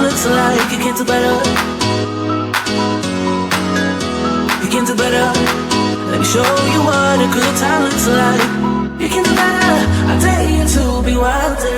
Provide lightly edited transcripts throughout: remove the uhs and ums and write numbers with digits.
looks like. You can do better. You can do better. Let me show you what a good time looks like. You can do better. I dare you to be wilder.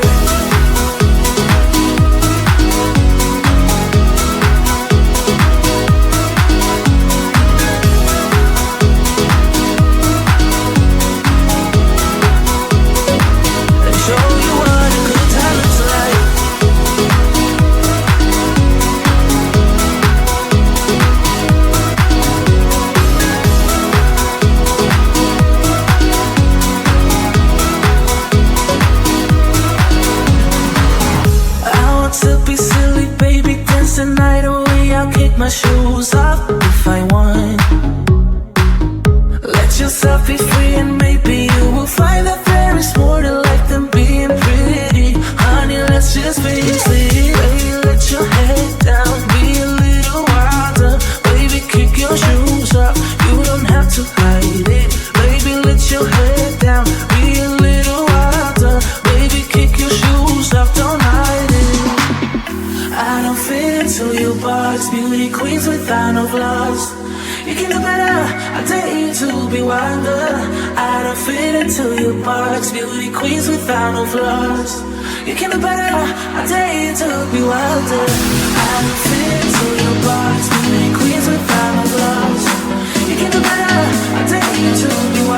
My shoes off if I want. Let yourself be free and maybe you will find that there is more to life than being pretty. Honey, let's just face it. Baby, let your head down, be a little wilder. Baby, kick your shoes off, you don't have to hide it. Baby, let your head down, be a little wilder. Baby, kick your shoes off, don't hide it. I don't fit into your box, beauty queens without no flaws. You can do better, I dare you to be wilder. I don't fit into your box, beauty queens without no flaws. You can do better, I dare you to be wilder. I don't fit into your box, beauty queens without no flaws. You can do better, I dare you to be wilder.